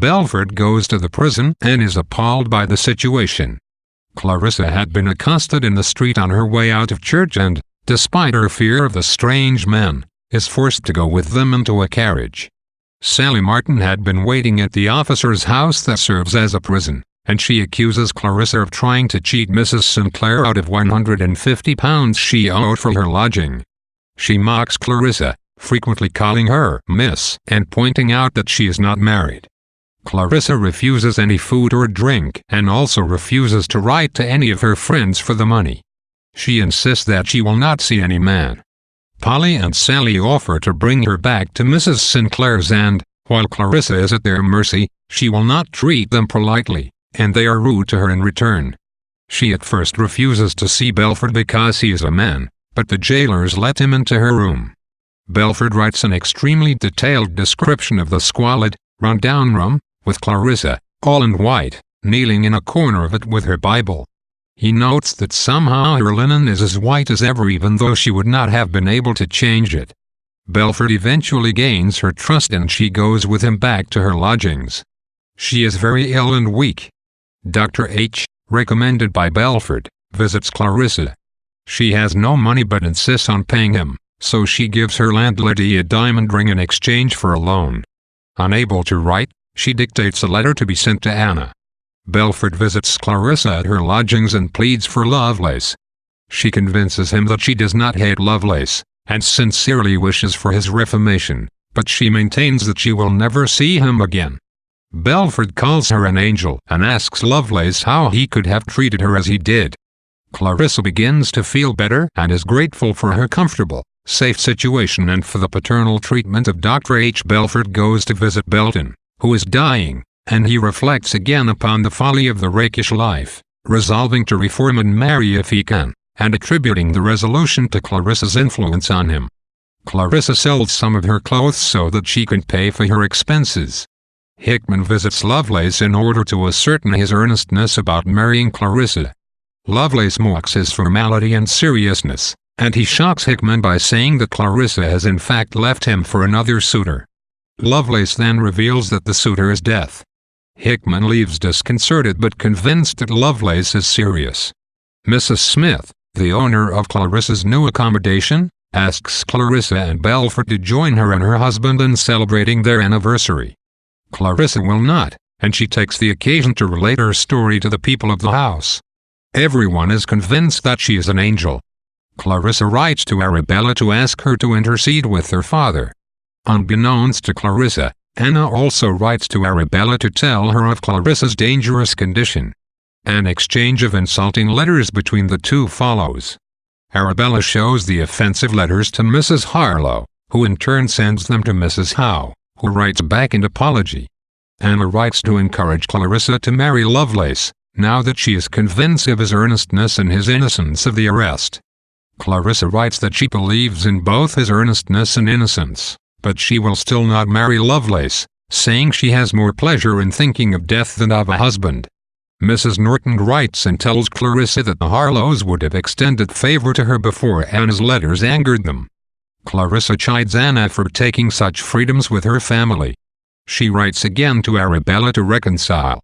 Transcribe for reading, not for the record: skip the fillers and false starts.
Belford goes to the prison and is appalled by the situation. Clarissa had been accosted in the street on her way out of church and, despite her fear of the strange men, is forced to go with them into a carriage. Sally Martin had been waiting at the officer's house that serves as a prison, and she accuses Clarissa of trying to cheat Mrs. Sinclair out of £150 she owed for her lodging. She mocks Clarissa, frequently calling her Miss and pointing out that she is not married. Clarissa refuses any food or drink and also refuses to write to any of her friends for the money. She insists that she will not see any man. Polly and Sally offer to bring her back to Mrs. Sinclair's and, while Clarissa is at their mercy, she will not treat them politely, and they are rude to her in return. She at first refuses to see Belford because he is a man, but the jailers let him into her room. Belford writes an extremely detailed description of the squalid, run-down room, with Clarissa, all in white, kneeling in a corner of it with her Bible. He notes that somehow her linen is as white as ever even though she would not have been able to change it. Belford eventually gains her trust and she goes with him back to her lodgings. She is very ill and weak. Dr. H., recommended by Belford, visits Clarissa. She has no money but insists on paying him, so she gives her landlady a diamond ring in exchange for a loan. Unable to write, she dictates a letter to be sent to Anna. Belford visits Clarissa at her lodgings and pleads for Lovelace. She convinces him that she does not hate Lovelace, and sincerely wishes for his reformation, but she maintains that she will never see him again. Belford calls her an angel and asks Lovelace how he could have treated her as he did. Clarissa begins to feel better and is grateful for her comfortable, safe situation and for the paternal treatment of Dr. H. Belford goes to visit Belton, who is dying, and he reflects again upon the folly of the rakish life, resolving to reform and marry if he can, and attributing the resolution to Clarissa's influence on him. Clarissa sells some of her clothes so that she can pay for her expenses. Hickman visits Lovelace in order to ascertain his earnestness about marrying Clarissa. Lovelace mocks his formality and seriousness, and he shocks Hickman by saying that Clarissa has in fact left him for another suitor. Lovelace then reveals that the suitor is Death. Hickman leaves disconcerted but convinced that Lovelace is serious. Mrs. Smith, the owner of Clarissa's new accommodation, asks Clarissa and Belford to join her and her husband in celebrating their anniversary. Clarissa will not, and she takes the occasion to relate her story to the people of the house. Everyone is convinced that she is an angel. Clarissa writes to Arabella to ask her to intercede with her father. Unbeknownst to Clarissa, Anna also writes to Arabella to tell her of Clarissa's dangerous condition. An exchange of insulting letters between the two follows. Arabella shows the offensive letters to Mrs. Harlow, who in turn sends them to Mrs. Howe, who writes back an apology. Anna writes to encourage Clarissa to marry Lovelace, now that she is convinced of his earnestness and his innocence of the arrest. Clarissa writes that she believes in both his earnestness and innocence, but she will still not marry Lovelace, saying she has more pleasure in thinking of death than of a husband. Mrs. Norton writes and tells Clarissa that the Harlows would have extended favor to her before Anna's letters angered them. Clarissa chides Anna for taking such freedoms with her family. She writes again to Arabella to reconcile,